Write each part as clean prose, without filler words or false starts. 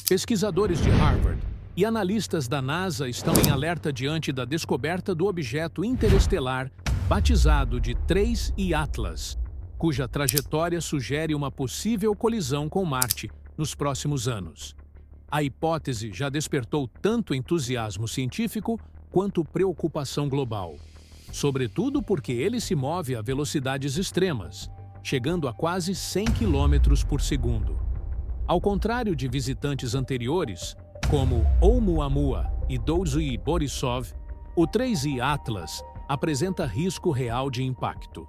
Pesquisadores de Harvard e analistas da NASA estão em alerta diante da descoberta do objeto interestelar batizado de 3I Atlas, cuja trajetória sugere uma possível colisão com Marte nos próximos anos. A hipótese já despertou tanto entusiasmo científico quanto preocupação global, sobretudo porque ele se move a velocidades extremas, chegando a quase 100 km por segundo. Ao contrário de visitantes anteriores, como Oumuamua e Douzui Borisov, o 3I Atlas apresenta risco real de impacto.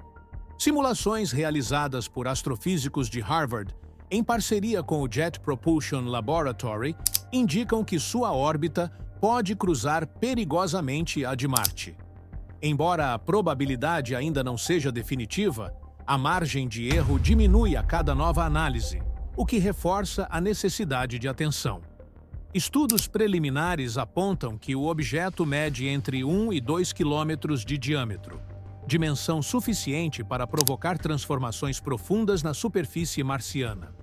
Simulações realizadas por astrofísicos de Harvard, em parceria com o Jet Propulsion Laboratory, indicam que sua órbita pode cruzar perigosamente a de Marte. Embora a probabilidade ainda não seja definitiva, a margem de erro diminui a cada nova análise, o que reforça a necessidade de atenção. Estudos preliminares apontam que o objeto mede entre 1 e 2 quilômetros de diâmetro, dimensão suficiente para provocar transformações profundas na superfície marciana.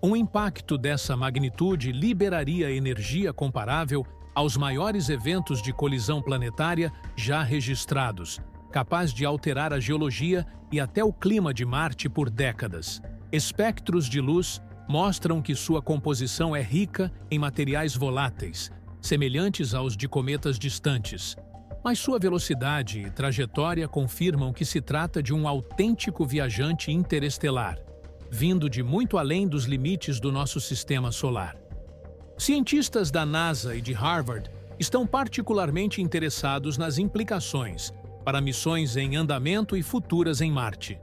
Um impacto dessa magnitude liberaria energia comparável aos maiores eventos de colisão planetária já registrados, capaz de alterar a geologia e até o clima de Marte por décadas. Espectros de luz mostram que sua composição é rica em materiais voláteis, semelhantes aos de cometas distantes, mas sua velocidade e trajetória confirmam que se trata de um autêntico viajante interestelar, vindo de muito além dos limites do nosso sistema solar. Cientistas da NASA e de Harvard estão particularmente interessados nas implicações para missões em andamento e futuras em Marte.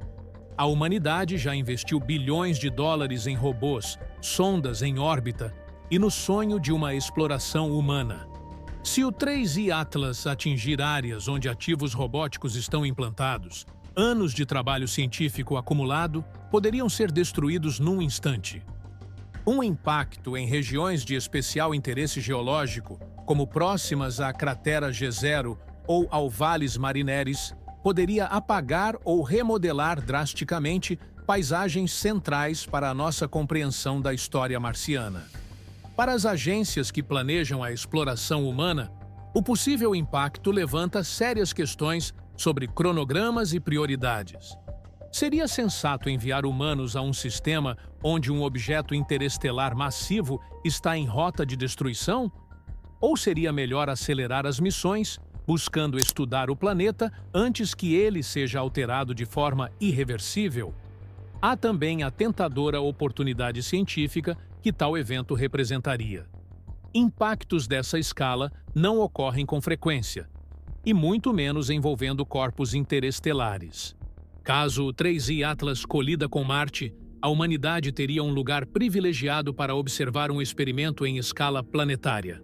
A humanidade já investiu bilhões de dólares em robôs, sondas em órbita e no sonho de uma exploração humana. Se o 3I Atlas atingir áreas onde ativos robóticos estão implantados, anos de trabalho científico acumulado poderiam ser destruídos num instante. Um impacto em regiões de especial interesse geológico, como próximas à cratera G0 ou ao Valles Marineris, poderia apagar ou remodelar drasticamente paisagens centrais para a nossa compreensão da história marciana. Para as agências que planejam a exploração humana, o possível impacto levanta sérias questões sobre cronogramas e prioridades. Seria sensato enviar humanos a um sistema onde um objeto interestelar massivo está em rota de destruição? Ou seria melhor acelerar as missões, buscando estudar o planeta antes que ele seja alterado de forma irreversível? Há também a tentadora oportunidade científica que tal evento representaria. Impactos dessa escala não ocorrem com frequência, e muito menos envolvendo corpos interestelares. Caso o 3I Atlas colida com Marte, a humanidade teria um lugar privilegiado para observar um experimento em escala planetária.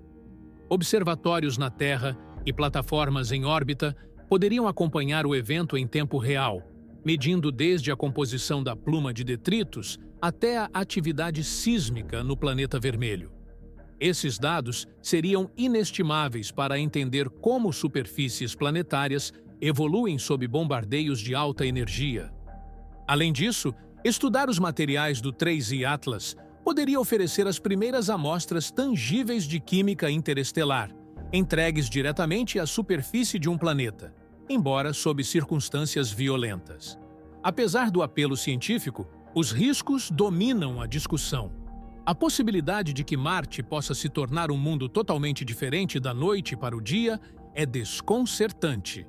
Observatórios na Terra e plataformas em órbita poderiam acompanhar o evento em tempo real, medindo desde a composição da pluma de detritos até a atividade sísmica no planeta vermelho. Esses dados seriam inestimáveis para entender como superfícies planetárias evoluem sob bombardeios de alta energia. Além disso, estudar os materiais do 3I Atlas poderia oferecer as primeiras amostras tangíveis de química interestelar, entregues diretamente à superfície de um planeta, embora sob circunstâncias violentas. Apesar do apelo científico, os riscos dominam a discussão. A possibilidade de que Marte possa se tornar um mundo totalmente diferente da noite para o dia é desconcertante.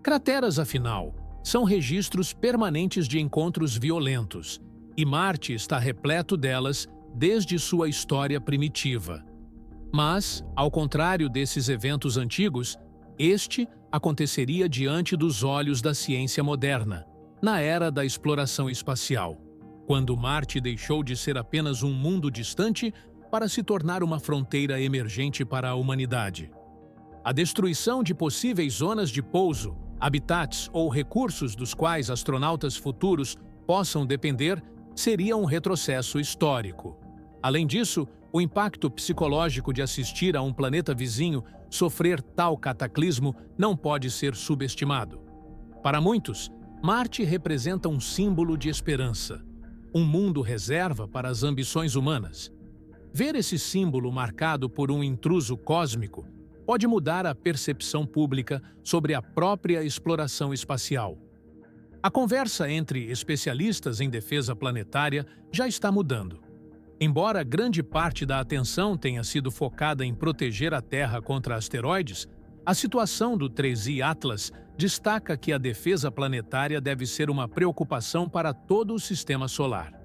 Crateras, afinal, são registros permanentes de encontros violentos, e Marte está repleto delas desde sua história primitiva. Mas, ao contrário desses eventos antigos, este aconteceria diante dos olhos da ciência moderna, na era da exploração espacial, quando Marte deixou de ser apenas um mundo distante para se tornar uma fronteira emergente para a humanidade. A destruição de possíveis zonas de pouso, habitats ou recursos dos quais astronautas futuros possam depender seria um retrocesso histórico. Além disso, o impacto psicológico de assistir a um planeta vizinho sofrer tal cataclismo não pode ser subestimado. Para muitos, Marte representa um símbolo de esperança, um mundo reserva para as ambições humanas. Ver esse símbolo marcado por um intruso cósmico pode mudar a percepção pública sobre a própria exploração espacial. A conversa entre especialistas em defesa planetária já está mudando. Embora grande parte da atenção tenha sido focada em proteger a Terra contra asteroides, a situação do 3I Atlas destaca que a defesa planetária deve ser uma preocupação para todo o sistema solar.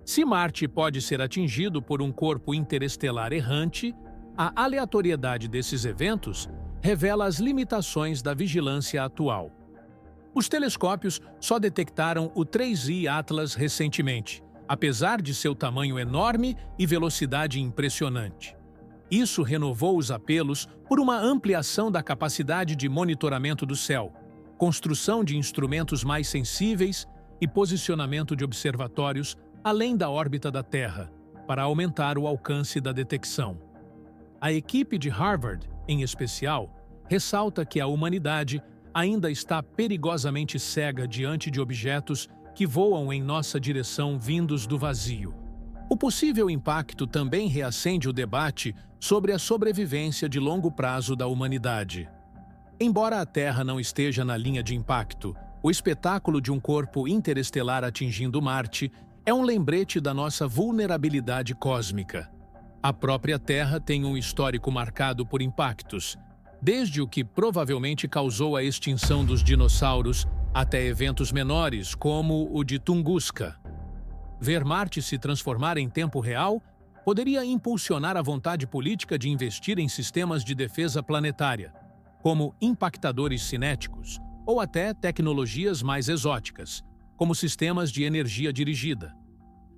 Se Marte pode ser atingido por um corpo interestelar errante, a aleatoriedade desses eventos revela as limitações da vigilância atual. Os telescópios só detectaram o 3I Atlas recentemente, apesar de seu tamanho enorme e velocidade impressionante. Isso renovou os apelos por uma ampliação da capacidade de monitoramento do céu, construção de instrumentos mais sensíveis e posicionamento de observatórios além da órbita da Terra, para aumentar o alcance da detecção. A equipe de Harvard, em especial, ressalta que a humanidade ainda está perigosamente cega diante de objetos que voam em nossa direção vindos do vazio. O possível impacto também reacende o debate sobre a sobrevivência de longo prazo da humanidade. Embora a Terra não esteja na linha de impacto, o espetáculo de um corpo interestelar atingindo Marte é um lembrete da nossa vulnerabilidade cósmica. A própria Terra tem um histórico marcado por impactos, desde o que provavelmente causou a extinção dos dinossauros até eventos menores, como o de Tunguska. Ver Marte se transformar em tempo real poderia impulsionar a vontade política de investir em sistemas de defesa planetária, como impactadores cinéticos, ou até tecnologias mais exóticas, como sistemas de energia dirigida.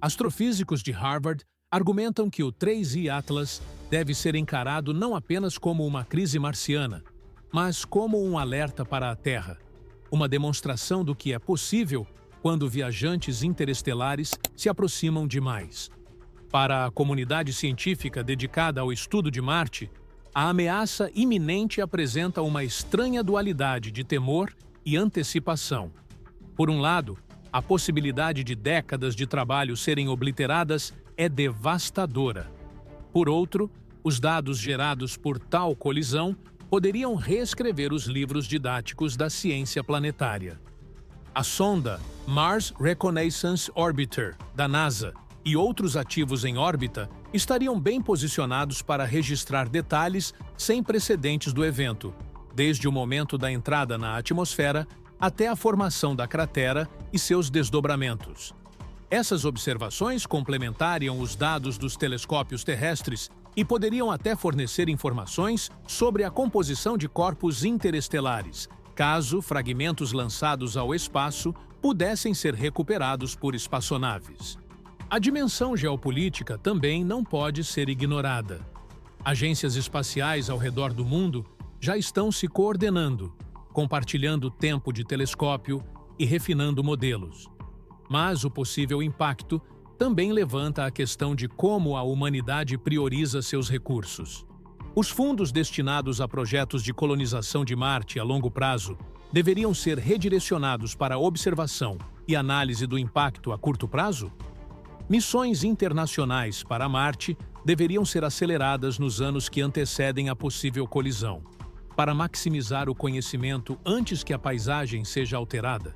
Astrofísicos de Harvard argumentam que o 3I Atlas deve ser encarado não apenas como uma crise marciana, mas como um alerta para a Terra, uma demonstração do que é possível quando viajantes interestelares se aproximam demais. Para a comunidade científica dedicada ao estudo de Marte, a ameaça iminente apresenta uma estranha dualidade de temor e antecipação. Por um lado, a possibilidade de décadas de trabalho serem obliteradas é devastadora. Por outro, os dados gerados por tal colisão poderiam reescrever os livros didáticos da ciência planetária. A sonda Mars Reconnaissance Orbiter, da NASA, e outros ativos em órbita estariam bem posicionados para registrar detalhes sem precedentes do evento, desde o momento da entrada na atmosfera até a formação da cratera e seus desdobramentos. Essas observações complementariam os dados dos telescópios terrestres e poderiam até fornecer informações sobre a composição de corpos interestelares, caso fragmentos lançados ao espaço pudessem ser recuperados por espaçonaves. A dimensão geopolítica também não pode ser ignorada. Agências espaciais ao redor do mundo já estão se coordenando, compartilhando tempo de telescópio e refinando modelos. Mas o possível impacto também levanta a questão de como a humanidade prioriza seus recursos. Os fundos destinados a projetos de colonização de Marte a longo prazo deveriam ser redirecionados para a observação e análise do impacto a curto prazo? Missões internacionais para Marte deveriam ser aceleradas nos anos que antecedem a possível colisão, para maximizar o conhecimento antes que a paisagem seja alterada?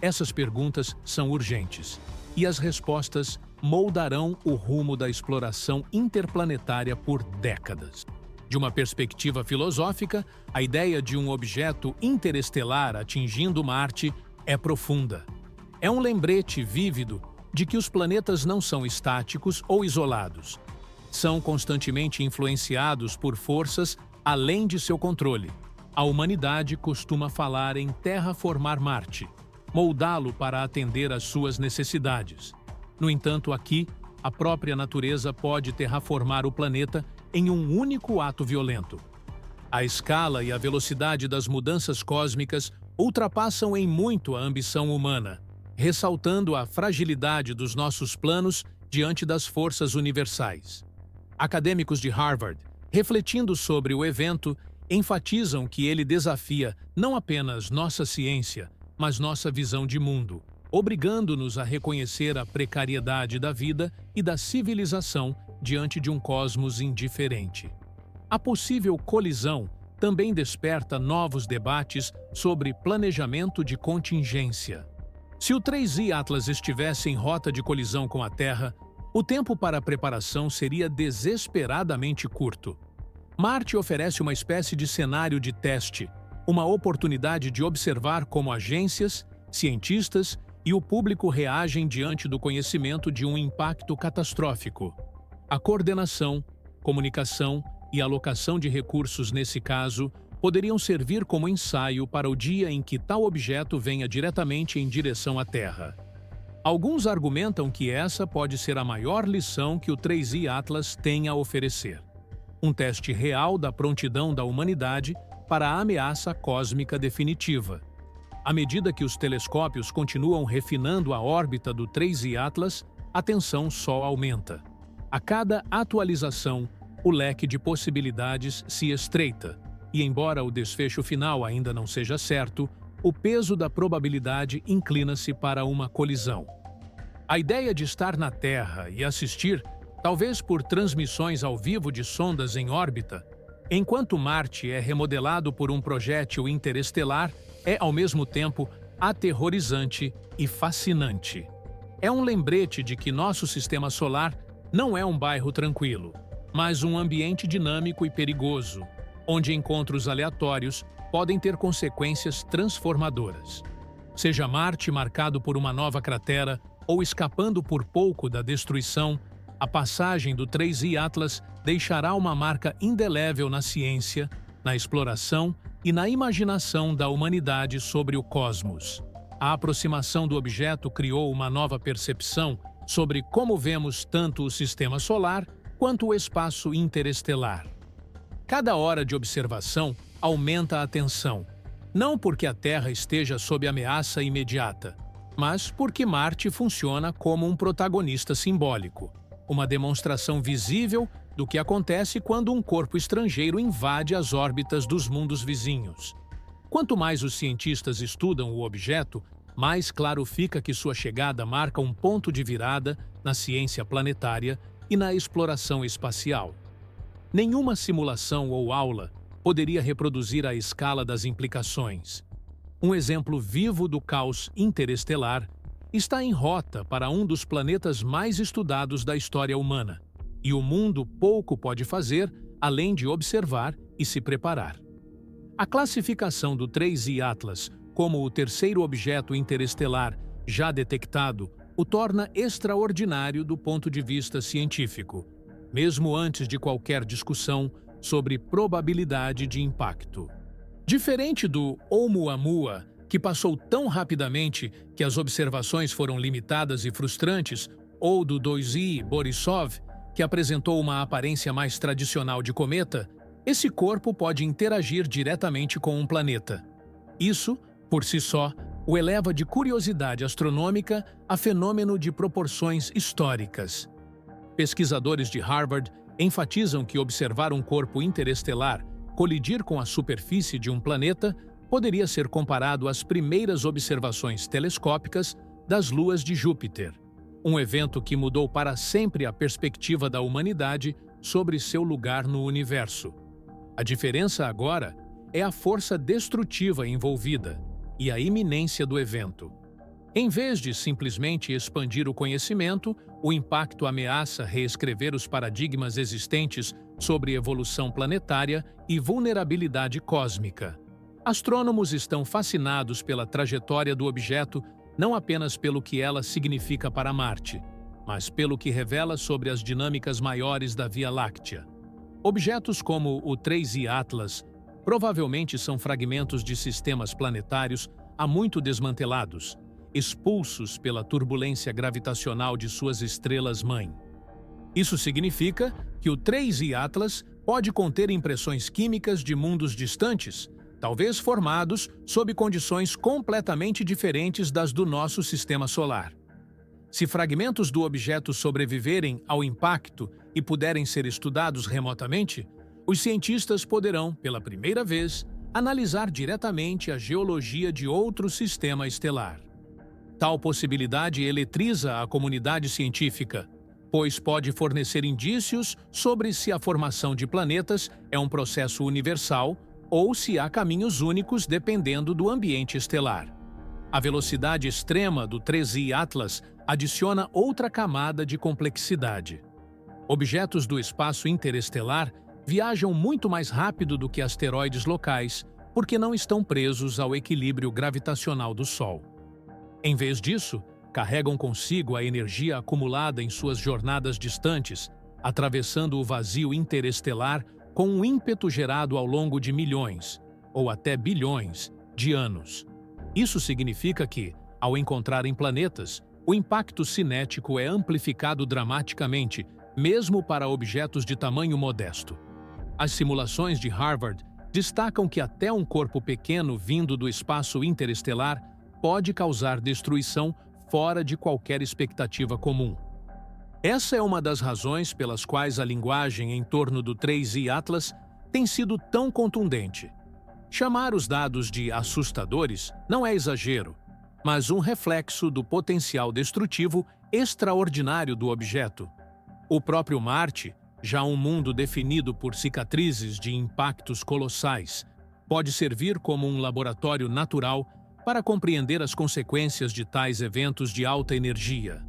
Essas perguntas são urgentes, e as respostas moldarão o rumo da exploração interplanetária por décadas. De uma perspectiva filosófica, a ideia de um objeto interestelar atingindo Marte é profunda. É um lembrete vívido de que os planetas não são estáticos ou isolados. São constantemente influenciados por forças além de seu controle. A humanidade costuma falar em terraformar Marte, moldá-lo para atender às suas necessidades. No entanto, aqui, a própria natureza pode terraformar o planeta em um único ato violento. A escala e a velocidade das mudanças cósmicas ultrapassam em muito a ambição humana, ressaltando a fragilidade dos nossos planos diante das forças universais. Acadêmicos de Harvard, refletindo sobre o evento, enfatizam que ele desafia não apenas nossa ciência, mas nossa visão de mundo, obrigando-nos a reconhecer a precariedade da vida e da civilização diante de um cosmos indiferente. A possível colisão também desperta novos debates sobre planejamento de contingência. Se o 3I Atlas estivesse em rota de colisão com a Terra, o tempo para a preparação seria desesperadamente curto. Marte oferece uma espécie de cenário de teste, uma oportunidade de observar como agências, cientistas e o público reagem diante do conhecimento de um impacto catastrófico. A coordenação, comunicação e alocação de recursos nesse caso poderiam servir como ensaio para o dia em que tal objeto venha diretamente em direção à Terra. Alguns argumentam que essa pode ser a maior lição que o 3I Atlas tem a oferecer. Um teste real da prontidão da humanidade para a ameaça cósmica definitiva. À medida que os telescópios continuam refinando a órbita do 3I Atlas, a tensão só aumenta. A cada atualização, o leque de possibilidades se estreita, e embora o desfecho final ainda não seja certo, o peso da probabilidade inclina-se para uma colisão. A ideia de estar na Terra e assistir, talvez por transmissões ao vivo de sondas em órbita, enquanto Marte é remodelado por um projétil interestelar, é ao mesmo tempo aterrorizante e fascinante. É um lembrete de que nosso sistema solar não é um bairro tranquilo, mas um ambiente dinâmico e perigoso, onde encontros aleatórios podem ter consequências transformadoras. Seja Marte marcado por uma nova cratera ou escapando por pouco da destruição, a passagem do 3I Atlas deixará uma marca indelével na ciência, na exploração e na imaginação da humanidade sobre o cosmos. A aproximação do objeto criou uma nova percepção sobre como vemos tanto o sistema solar quanto o espaço interestelar. Cada hora de observação aumenta a tensão, não porque a Terra esteja sob ameaça imediata, mas porque Marte funciona como um protagonista simbólico, uma demonstração visível do que acontece quando um corpo estrangeiro invade as órbitas dos mundos vizinhos. Quanto mais os cientistas estudam o objeto, mais claro fica que sua chegada marca um ponto de virada na ciência planetária e na exploração espacial. Nenhuma simulação ou aula poderia reproduzir a escala das implicações. Um exemplo vivo do caos interestelar está em rota para um dos planetas mais estudados da história humana, e o mundo pouco pode fazer além de observar e se preparar. A classificação do 3I Atlas como o terceiro objeto interestelar já detectado o torna extraordinário do ponto de vista científico, mesmo antes de qualquer discussão sobre probabilidade de impacto. Diferente do Oumuamua, que passou tão rapidamente que as observações foram limitadas e frustrantes, ou do 2I Borisov, que apresentou uma aparência mais tradicional de cometa, esse corpo pode interagir diretamente com um planeta. Isso, por si só, o eleva de curiosidade astronômica a fenômeno de proporções históricas. Pesquisadores de Harvard enfatizam que observar um corpo interestelar colidir com a superfície de um planeta poderia ser comparado às primeiras observações telescópicas das luas de Júpiter, um evento que mudou para sempre a perspectiva da humanidade sobre seu lugar no universo. A diferença agora é a força destrutiva envolvida e a iminência do evento. Em vez de simplesmente expandir o conhecimento, o impacto ameaça reescrever os paradigmas existentes sobre evolução planetária e vulnerabilidade cósmica. Astrônomos estão fascinados pela trajetória do objeto não apenas pelo que ela significa para Marte, mas pelo que revela sobre as dinâmicas maiores da Via Láctea. Objetos como o 3I Atlas provavelmente são fragmentos de sistemas planetários há muito desmantelados, expulsos pela turbulência gravitacional de suas estrelas-mãe. Isso significa que o 3I Atlas pode conter impressões químicas de mundos distantes, talvez formados sob condições completamente diferentes das do nosso sistema solar. Se fragmentos do objeto sobreviverem ao impacto e puderem ser estudados remotamente, os cientistas poderão, pela primeira vez, analisar diretamente a geologia de outro sistema estelar. Tal possibilidade eletriza a comunidade científica, pois pode fornecer indícios sobre se a formação de planetas é um processo universal ou se há caminhos únicos dependendo do ambiente estelar. A velocidade extrema do 3I Atlas adiciona outra camada de complexidade. Objetos do espaço interestelar viajam muito mais rápido do que asteroides locais, porque não estão presos ao equilíbrio gravitacional do Sol. Em vez disso, carregam consigo a energia acumulada em suas jornadas distantes, atravessando o vazio interestelar com um ímpeto gerado ao longo de milhões, ou até bilhões, de anos. Isso significa que, ao encontrarem planetas, o impacto cinético é amplificado dramaticamente, mesmo para objetos de tamanho modesto. As simulações de Harvard destacam que até um corpo pequeno vindo do espaço interestelar pode causar destruição fora de qualquer expectativa comum. Essa é uma das razões pelas quais a linguagem em torno do 3I Atlas tem sido tão contundente. Chamar os dados de assustadores não é exagero, mas um reflexo do potencial destrutivo extraordinário do objeto. O próprio Marte, já um mundo definido por cicatrizes de impactos colossais, pode servir como um laboratório natural para compreender as consequências de tais eventos de alta energia.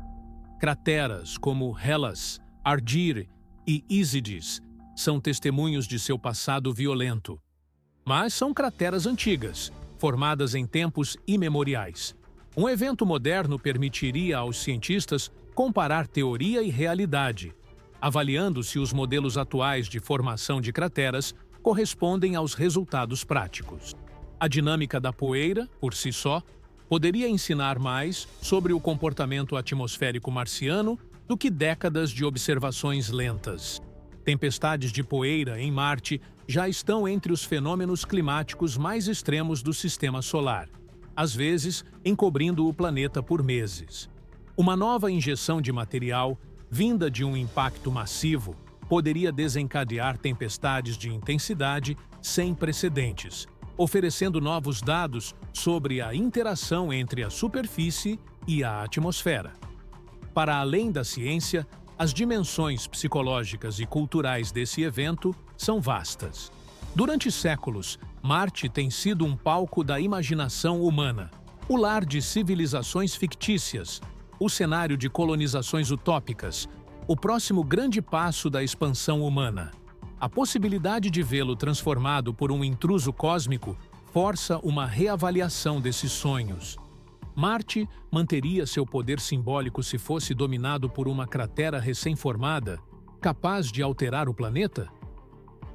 Crateras como Hellas, Argyre e Ísides são testemunhos de seu passado violento. Mas são crateras antigas, formadas em tempos imemoriais. Um evento moderno permitiria aos cientistas comparar teoria e realidade, avaliando se os modelos atuais de formação de crateras correspondem aos resultados práticos. A dinâmica da poeira, por si só, poderia ensinar mais sobre o comportamento atmosférico marciano do que décadas de observações lentas. Tempestades de poeira em Marte já estão entre os fenômenos climáticos mais extremos do sistema solar, às vezes encobrindo o planeta por meses. Uma nova injeção de material, vinda de um impacto massivo, poderia desencadear tempestades de intensidade sem precedentes, oferecendo novos dados sobre a interação entre a superfície e a atmosfera. Para além da ciência, as dimensões psicológicas e culturais desse evento são vastas. Durante séculos, Marte tem sido um palco da imaginação humana, o lar de civilizações fictícias, o cenário de colonizações utópicas, o próximo grande passo da expansão humana. A possibilidade de vê-lo transformado por um intruso cósmico força uma reavaliação desses sonhos. Marte manteria seu poder simbólico se fosse dominado por uma cratera recém-formada, capaz de alterar o planeta?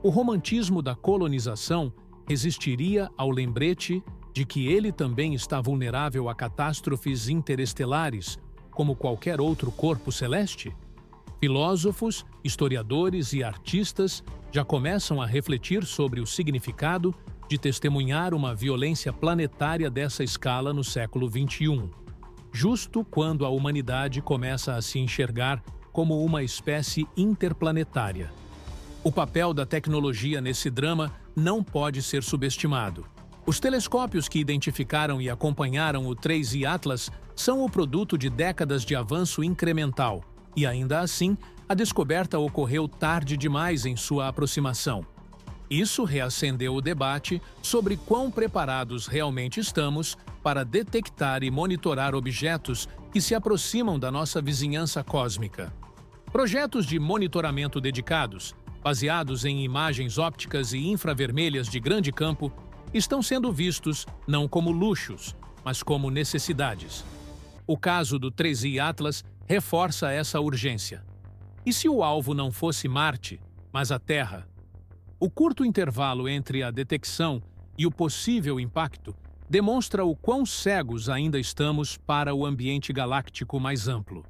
O romantismo da colonização resistiria ao lembrete de que ele também está vulnerável a catástrofes interestelares, como qualquer outro corpo celeste? Filósofos, historiadores e artistas já começam a refletir sobre o significado de testemunhar uma violência planetária dessa escala no século XXI, justo quando a humanidade começa a se enxergar como uma espécie interplanetária. O papel da tecnologia nesse drama não pode ser subestimado. Os telescópios que identificaram e acompanharam o 3I Atlas são o produto de décadas de avanço incremental, e ainda assim, a descoberta ocorreu tarde demais em sua aproximação. Isso reacendeu o debate sobre quão preparados realmente estamos para detectar e monitorar objetos que se aproximam da nossa vizinhança cósmica. Projetos de monitoramento dedicados, baseados em imagens ópticas e infravermelhas de grande campo, estão sendo vistos não como luxos, mas como necessidades. O caso do 3I Atlas reforça essa urgência. E se o alvo não fosse Marte, mas a Terra? O curto intervalo entre a detecção e o possível impacto demonstra o quão cegos ainda estamos para o ambiente galáctico mais amplo.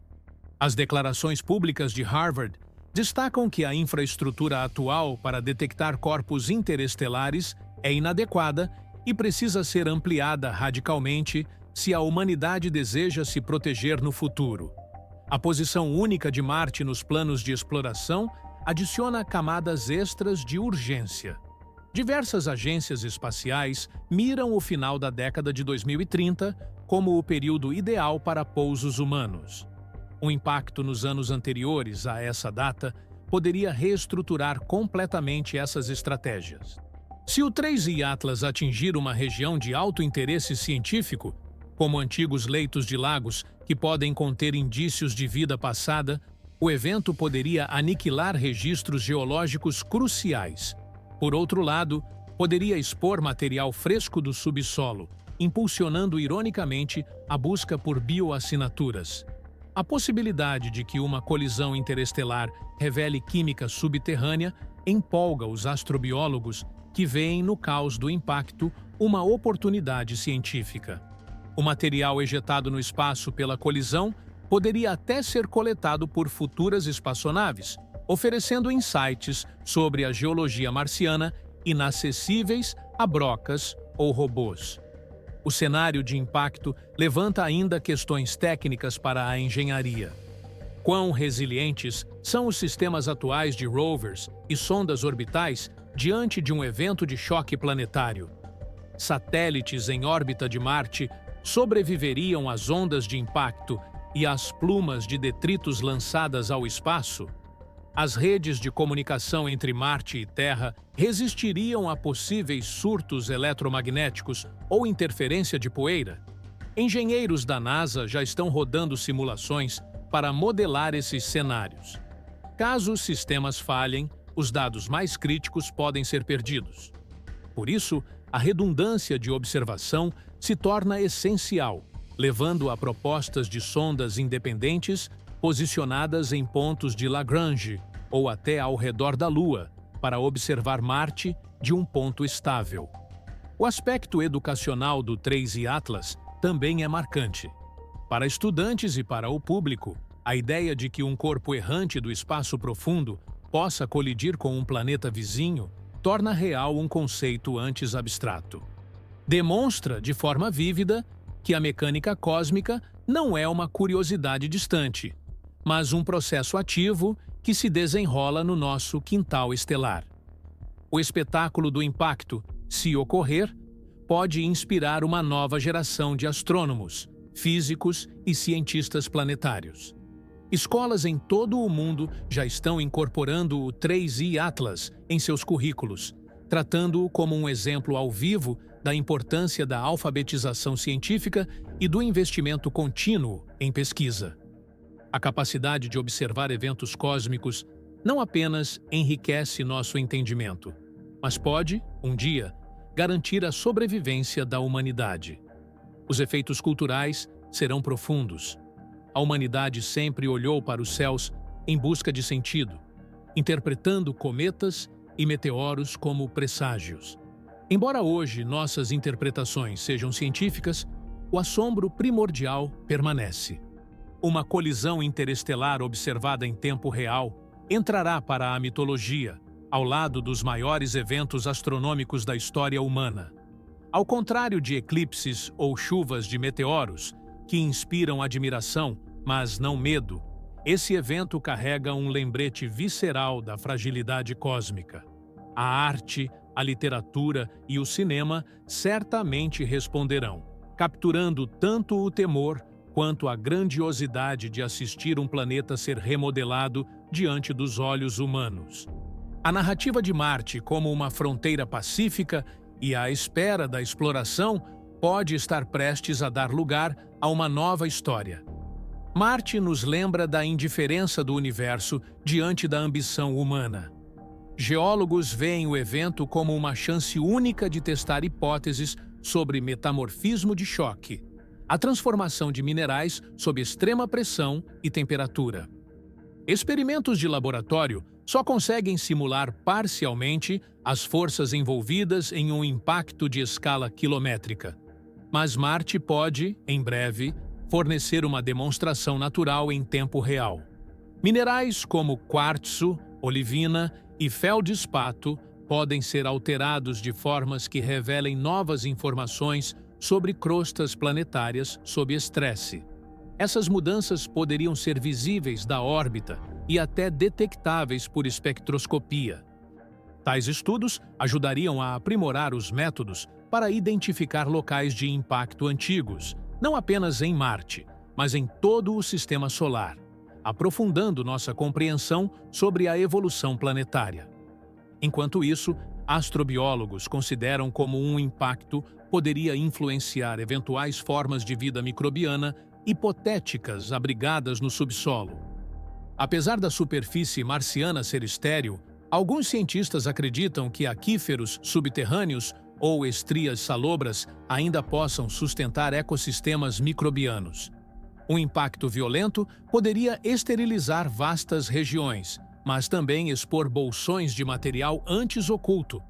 As declarações públicas de Harvard destacam que a infraestrutura atual para detectar corpos interestelares é inadequada e precisa ser ampliada radicalmente se a humanidade deseja se proteger no futuro. A posição única de Marte nos planos de exploração adiciona camadas extras de urgência. Diversas agências espaciais miram o final da década de 2030 como o período ideal para pousos humanos. Um impacto nos anos anteriores a essa data poderia reestruturar completamente essas estratégias. Se o 3I Atlas atingir uma região de alto interesse científico, como antigos leitos de lagos que podem conter indícios de vida passada, o evento poderia aniquilar registros geológicos cruciais. Por outro lado, poderia expor material fresco do subsolo, impulsionando ironicamente a busca por bioassinaturas. A possibilidade de que uma colisão interestelar revele química subterrânea empolga os astrobiólogos que veem no caos do impacto uma oportunidade científica. O material ejetado no espaço pela colisão poderia até ser coletado por futuras espaçonaves, oferecendo insights sobre a geologia marciana inacessíveis a brocas ou robôs. O cenário de impacto levanta ainda questões técnicas para a engenharia. Quão resilientes são os sistemas atuais de rovers e sondas orbitais diante de um evento de choque planetário? Satélites em órbita de Marte sobreviveriam às ondas de impacto e às plumas de detritos lançadas ao espaço? As redes de comunicação entre Marte e Terra resistiriam a possíveis surtos eletromagnéticos ou interferência de poeira? Engenheiros da NASA já estão rodando simulações para modelar esses cenários. Caso os sistemas falhem, os dados mais críticos podem ser perdidos. Por isso, a redundância de observação se torna essencial, levando a propostas de sondas independentes posicionadas em pontos de Lagrange ou até ao redor da Lua, para observar Marte de um ponto estável. O aspecto educacional do 3I Atlas também é marcante. Para estudantes e para o público, a ideia de que um corpo errante do espaço profundo possa colidir com um planeta vizinho torna real um conceito antes abstrato. Demonstra, de forma vívida, que a mecânica cósmica não é uma curiosidade distante, mas um processo ativo que se desenrola no nosso quintal estelar. O espetáculo do impacto, se ocorrer, pode inspirar uma nova geração de astrônomos, físicos e cientistas planetários. Escolas em todo o mundo já estão incorporando o 3I Atlas em seus currículos, tratando-o como um exemplo ao vivo da importância da alfabetização científica e do investimento contínuo em pesquisa. A capacidade de observar eventos cósmicos não apenas enriquece nosso entendimento, mas pode, um dia, garantir a sobrevivência da humanidade. Os efeitos culturais serão profundos. A humanidade sempre olhou para os céus em busca de sentido, interpretando cometas e meteoros como presságios. Embora hoje nossas interpretações sejam científicas, o assombro primordial permanece. Uma colisão interestelar observada em tempo real entrará para a mitologia, ao lado dos maiores eventos astronômicos da história humana. Ao contrário de eclipses ou chuvas de meteoros, que inspiram admiração, mas não medo, esse evento carrega um lembrete visceral da fragilidade cósmica. A arte, a literatura e o cinema certamente responderão, capturando tanto o temor quanto a grandiosidade de assistir um planeta ser remodelado diante dos olhos humanos. A narrativa de Marte como uma fronteira pacífica e à espera da exploração pode estar prestes a dar lugar a uma nova história. Marte nos lembra da indiferença do universo diante da ambição humana. Geólogos veem o evento como uma chance única de testar hipóteses sobre metamorfismo de choque, a transformação de minerais sob extrema pressão e temperatura. Experimentos de laboratório só conseguem simular parcialmente as forças envolvidas em um impacto de escala quilométrica. Mas Marte pode, em breve, fornecer uma demonstração natural em tempo real. Minerais como quartzo, olivina e feldespato podem ser alterados de formas que revelem novas informações sobre crostas planetárias sob estresse. Essas mudanças poderiam ser visíveis da órbita e até detectáveis por espectroscopia. Tais estudos ajudariam a aprimorar os métodos para identificar locais de impacto antigos, não apenas em Marte, mas em todo o Sistema Solar. aprofundando nossa compreensão sobre a evolução planetária. Enquanto isso, astrobiólogos consideram como um impacto poderia influenciar eventuais formas de vida microbiana hipotéticas abrigadas no subsolo. Apesar da superfície marciana ser estéril, alguns cientistas acreditam que aquíferos subterrâneos ou estrias salobras ainda possam sustentar ecossistemas microbianos. Um impacto violento poderia esterilizar vastas regiões, mas também expor bolsões de material antes oculto.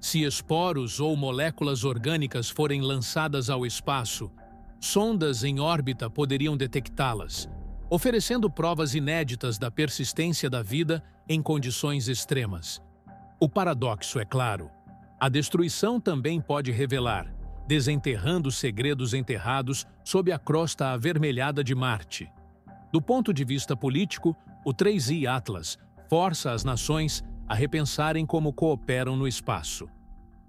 Se esporos ou moléculas orgânicas forem lançadas ao espaço, sondas em órbita poderiam detectá-las, oferecendo provas inéditas da persistência da vida em condições extremas. O paradoxo é claro. A destruição também pode revelar, desenterrando segredos enterrados sob a crosta avermelhada de Marte. Do ponto de vista político, o 3I Atlas força as nações a repensarem como cooperam no espaço.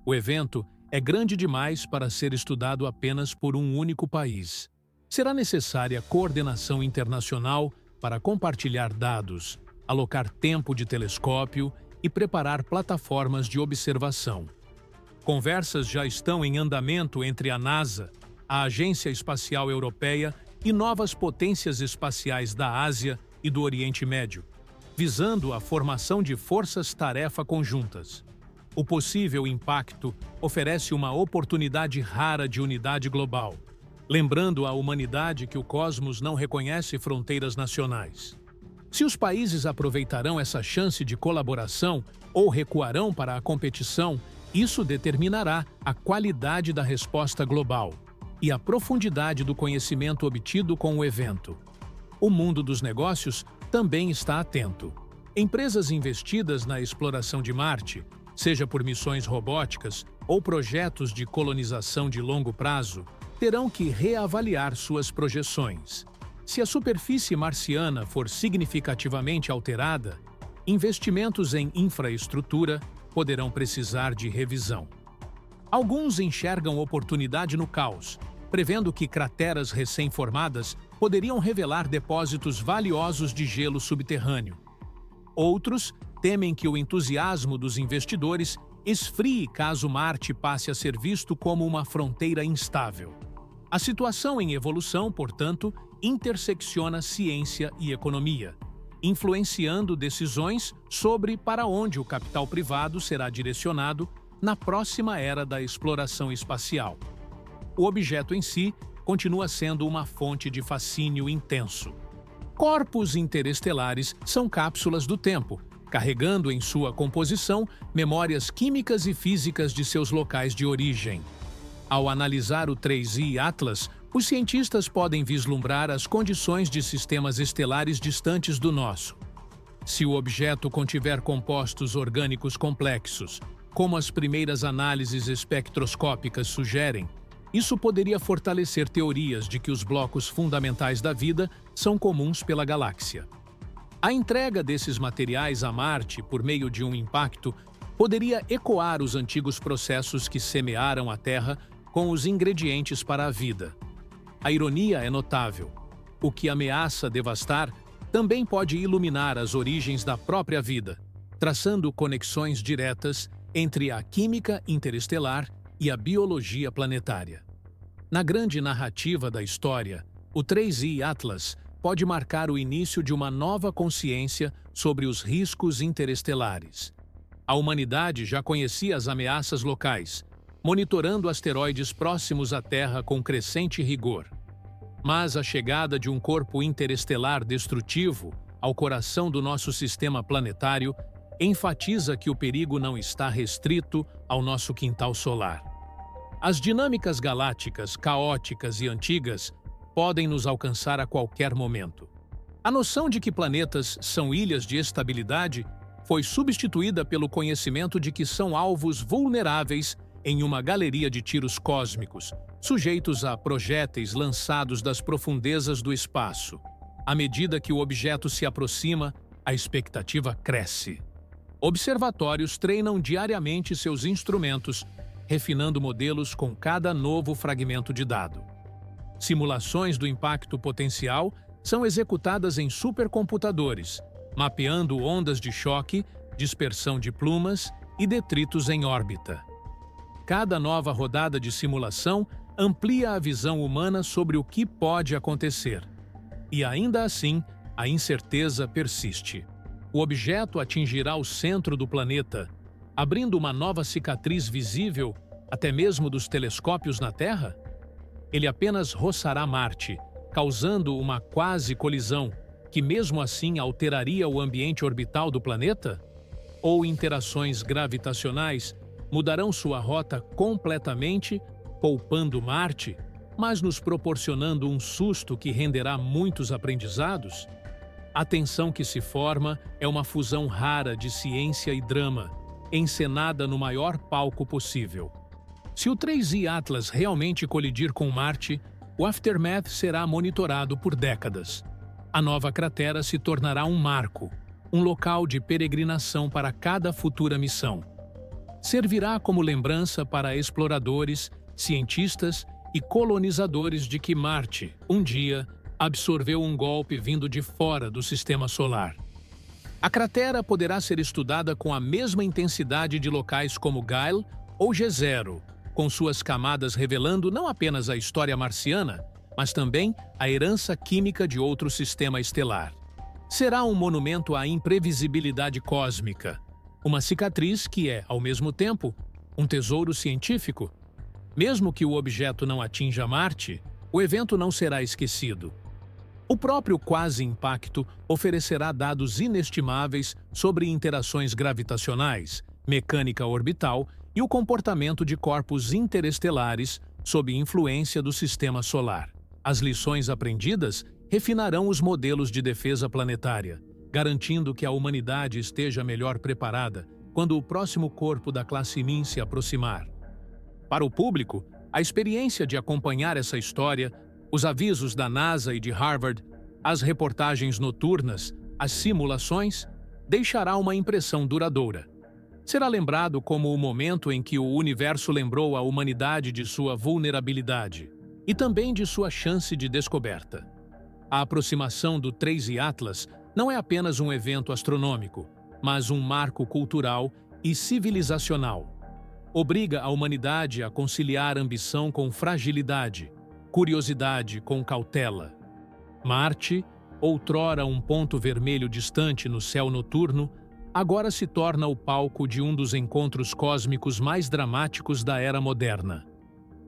O evento é grande demais para ser estudado apenas por um único país. Será necessária coordenação internacional para compartilhar dados, alocar tempo de telescópio e preparar plataformas de observação. Conversas já estão em andamento entre a NASA, a Agência Espacial Europeia e novas potências espaciais da Ásia e do Oriente Médio, visando a formação de forças-tarefa conjuntas. O possível impacto oferece uma oportunidade rara de unidade global, lembrando à humanidade que o cosmos não reconhece fronteiras nacionais. Se os países aproveitarão essa chance de colaboração ou recuarão para a competição, isso determinará a qualidade da resposta global e a profundidade do conhecimento obtido com o evento. O mundo dos negócios também está atento. Empresas investidas na exploração de Marte, seja por missões robóticas ou projetos de colonização de longo prazo, terão que reavaliar suas projeções. Se a superfície marciana for significativamente alterada, investimentos em infraestrutura poderão precisar de revisão. Alguns enxergam oportunidade no caos, prevendo que crateras recém-formadas poderiam revelar depósitos valiosos de gelo subterrâneo. Outros temem que o entusiasmo dos investidores esfrie caso Marte passe a ser visto como uma fronteira instável. A situação em evolução, portanto, intersecciona ciência e economia, influenciando decisões sobre para onde o capital privado será direcionado na próxima era da exploração espacial. O objeto em si continua sendo uma fonte de fascínio intenso. Corpos interestelares são cápsulas do tempo, carregando em sua composição memórias químicas e físicas de seus locais de origem. Ao analisar o 3I Atlas, os cientistas podem vislumbrar as condições de sistemas estelares distantes do nosso. Se o objeto contiver compostos orgânicos complexos, como as primeiras análises espectroscópicas sugerem, isso poderia fortalecer teorias de que os blocos fundamentais da vida são comuns pela galáxia. A entrega desses materiais a Marte por meio de um impacto poderia ecoar os antigos processos que semearam a Terra com os ingredientes para a vida. A ironia é notável. O que ameaça devastar também pode iluminar as origens da própria vida, traçando conexões diretas entre a química interestelar e a biologia planetária. Na grande narrativa da história, o 3I Atlas pode marcar o início de uma nova consciência sobre os riscos interestelares. A humanidade já conhecia as ameaças locais, monitorando asteroides próximos à Terra com crescente rigor. Mas a chegada de um corpo interestelar destrutivo ao coração do nosso sistema planetário enfatiza que o perigo não está restrito ao nosso quintal solar. As dinâmicas galácticas, caóticas e antigas podem nos alcançar a qualquer momento. A noção de que planetas são ilhas de estabilidade foi substituída pelo conhecimento de que são alvos vulneráveis em uma galeria de tiros cósmicos, sujeitos a projéteis lançados das profundezas do espaço. À medida que o objeto se aproxima, a expectativa cresce. Observatórios treinam diariamente seus instrumentos, refinando modelos com cada novo fragmento de dado. Simulações do impacto potencial são executadas em supercomputadores, mapeando ondas de choque, dispersão de plumas e detritos em órbita. Cada nova rodada de simulação amplia a visão humana sobre o que pode acontecer. E ainda assim, a incerteza persiste. O objeto atingirá o centro do planeta, abrindo uma nova cicatriz visível até mesmo dos telescópios na Terra? Ele apenas roçará Marte, causando uma quase colisão, que mesmo assim alteraria o ambiente orbital do planeta? Ou interações gravitacionais mudarão sua rota completamente, poupando Marte, mas nos proporcionando um susto que renderá muitos aprendizados? A tensão que se forma é uma fusão rara de ciência e drama, encenada no maior palco possível. Se o 3I Atlas realmente colidir com Marte, o aftermath será monitorado por décadas. A nova cratera se tornará um marco, um local de peregrinação para cada futura missão. Servirá como lembrança para exploradores, cientistas e colonizadores de que Marte, um dia, absorveu um golpe vindo de fora do sistema solar. A cratera poderá ser estudada com a mesma intensidade de locais como Gale ou G0, com suas camadas revelando não apenas a história marciana, mas também a herança química de outro sistema estelar. Será um monumento à imprevisibilidade cósmica, uma cicatriz que é, ao mesmo tempo, um tesouro científico. Mesmo que o objeto não atinja Marte, o evento não será esquecido. O próprio quase-impacto oferecerá dados inestimáveis sobre interações gravitacionais, mecânica orbital e o comportamento de corpos interestelares sob influência do sistema solar. As lições aprendidas refinarão os modelos de defesa planetária, garantindo que a humanidade esteja melhor preparada quando o próximo corpo da classe Min se aproximar. Para o público, a experiência de acompanhar essa história, os avisos da NASA e de Harvard, as reportagens noturnas, as simulações, deixará uma impressão duradoura. Será lembrado como o momento em que o universo lembrou a humanidade de sua vulnerabilidade e também de sua chance de descoberta. A aproximação do 3I Atlas não é apenas um evento astronômico, mas um marco cultural e civilizacional. Obriga a humanidade a conciliar ambição com fragilidade, curiosidade com cautela. Marte, outrora um ponto vermelho distante no céu noturno, agora se torna o palco de um dos encontros cósmicos mais dramáticos da era moderna.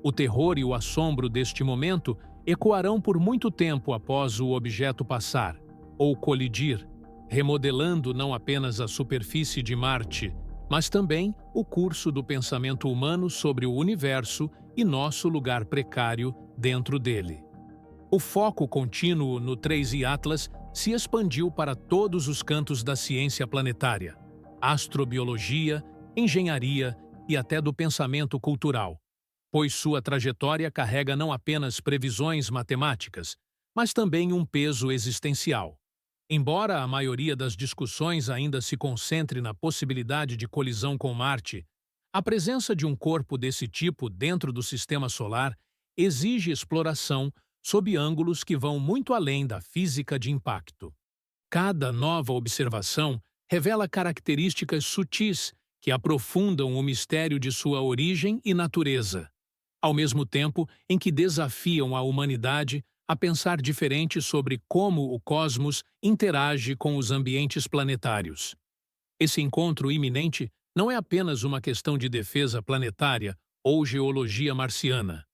O terror e o assombro deste momento ecoarão por muito tempo após o objeto passar, ou colidir, remodelando não apenas a superfície de Marte, mas também o curso do pensamento humano sobre o universo e nosso lugar precário dentro dele. O foco contínuo no 3I Atlas se expandiu para todos os cantos da ciência planetária, astrobiologia, engenharia e até do pensamento cultural, pois sua trajetória carrega não apenas previsões matemáticas, mas também um peso existencial. Embora a maioria das discussões ainda se concentre na possibilidade de colisão com Marte, a presença de um corpo desse tipo dentro do sistema solar exige exploração sob ângulos que vão muito além da física de impacto. Cada nova observação revela características sutis que aprofundam o mistério de sua origem e natureza, ao mesmo tempo em que desafiam a humanidade a pensar diferente sobre como o cosmos interage com os ambientes planetários. Esse encontro iminente não é apenas uma questão de defesa planetária ou geologia marciana.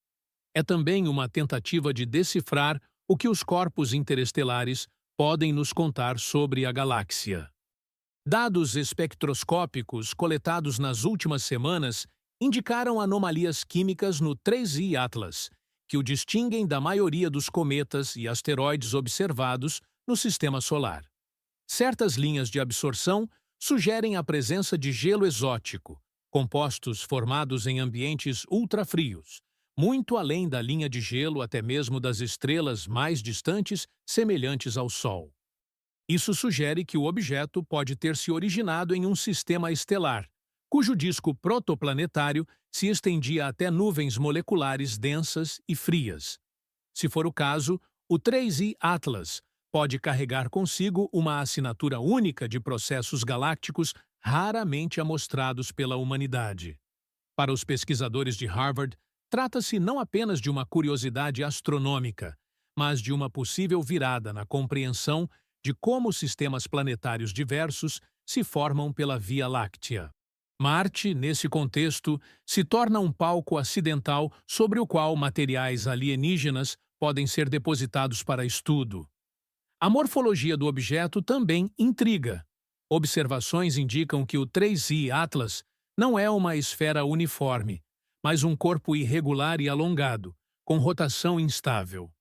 É também uma tentativa de decifrar o que os corpos interestelares podem nos contar sobre a galáxia. Dados espectroscópicos coletados nas últimas semanas indicaram anomalias químicas no 3I Atlas, que o distinguem da maioria dos cometas e asteroides observados no Sistema Solar. Certas linhas de absorção sugerem a presença de gelo exótico, compostos formados em ambientes ultrafrios, muito além da linha de gelo até mesmo das estrelas mais distantes semelhantes ao Sol. Isso sugere que o objeto pode ter se originado em um sistema estelar, cujo disco protoplanetário se estendia até nuvens moleculares densas e frias. Se for o caso, o 3I Atlas pode carregar consigo uma assinatura única de processos galácticos raramente amostrados pela humanidade. Para os pesquisadores de Harvard, trata-se não apenas de uma curiosidade astronômica, mas de uma possível virada na compreensão de como sistemas planetários diversos se formam pela Via Láctea. Marte, nesse contexto, se torna um palco acidental sobre o qual materiais alienígenas podem ser depositados para estudo. A morfologia do objeto também intriga. Observações indicam que o 3I Atlas não é uma esfera uniforme, mas um corpo irregular e alongado, com rotação instável.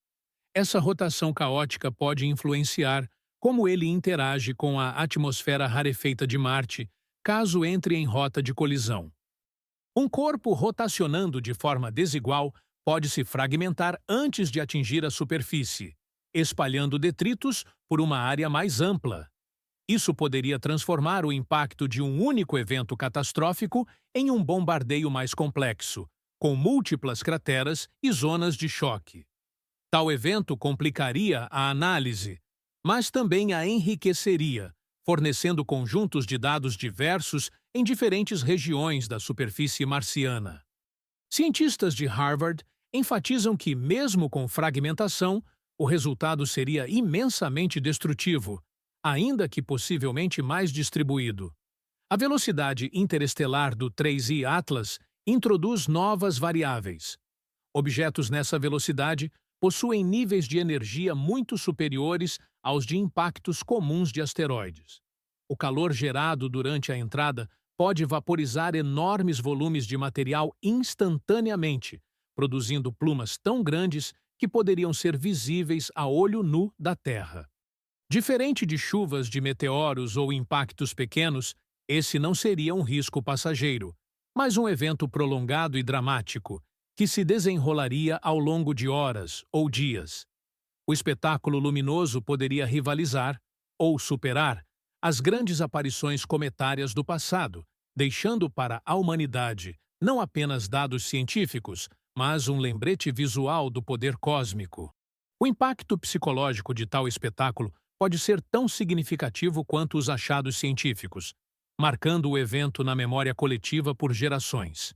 Essa rotação caótica pode influenciar como ele interage com a atmosfera rarefeita de Marte, caso entre em rota de colisão. Um corpo rotacionando de forma desigual pode se fragmentar antes de atingir a superfície, espalhando detritos por uma área mais ampla. Isso poderia transformar o impacto de um único evento catastrófico em um bombardeio mais complexo, com múltiplas crateras e zonas de choque. Tal evento complicaria a análise, mas também a enriqueceria, fornecendo conjuntos de dados diversos em diferentes regiões da superfície marciana. Cientistas de Harvard enfatizam que, mesmo com fragmentação, o resultado seria imensamente destrutivo, ainda que possivelmente mais distribuído. A velocidade interestelar do 3I Atlas introduz novas variáveis. Objetos nessa velocidade possuem níveis de energia muito superiores aos de impactos comuns de asteroides. O calor gerado durante a entrada pode vaporizar enormes volumes de material instantaneamente, produzindo plumas tão grandes que poderiam ser visíveis a olho nu da Terra. Diferente de chuvas de meteoros ou impactos pequenos, esse não seria um risco passageiro, mas um evento prolongado e dramático, que se desenrolaria ao longo de horas ou dias. O espetáculo luminoso poderia rivalizar, ou superar, as grandes aparições cometárias do passado, deixando para a humanidade não apenas dados científicos, mas um lembrete visual do poder cósmico. O impacto psicológico de tal espetáculo pode ser tão significativo quanto os achados científicos, marcando o evento na memória coletiva por gerações.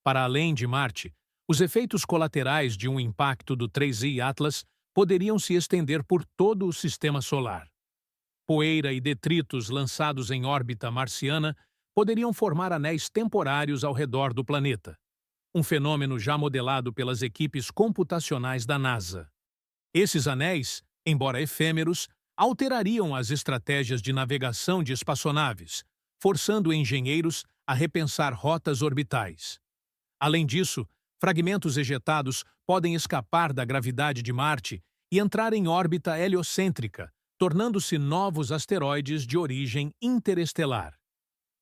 Para além de Marte, os efeitos colaterais de um impacto do 3I Atlas poderiam se estender por todo o sistema solar. Poeira e detritos lançados em órbita marciana poderiam formar anéis temporários ao redor do planeta, um fenômeno já modelado pelas equipes computacionais da NASA. Esses anéis, embora efêmeros, alterariam as estratégias de navegação de espaçonaves, forçando engenheiros a repensar rotas orbitais. Além disso, fragmentos ejetados podem escapar da gravidade de Marte e entrar em órbita heliocêntrica, tornando-se novos asteroides de origem interestelar.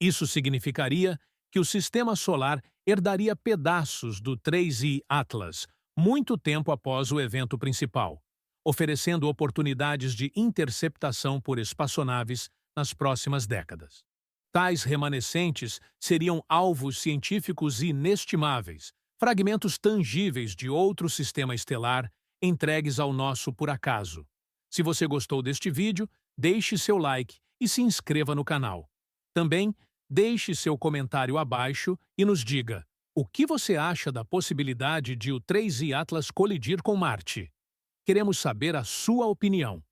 Isso significaria que o sistema solar herdaria pedaços do 3I Atlas muito tempo após o evento principal, oferecendo oportunidades de interceptação por espaçonaves nas próximas décadas. Tais remanescentes seriam alvos científicos inestimáveis, fragmentos tangíveis de outro sistema estelar entregues ao nosso por acaso. Se você gostou deste vídeo, deixe seu like e se inscreva no canal. Também, deixe seu comentário abaixo e nos diga o que você acha da possibilidade de o 3I Atlas colidir com Marte. Queremos saber a sua opinião.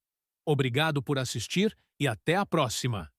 Obrigado por assistir e até a próxima!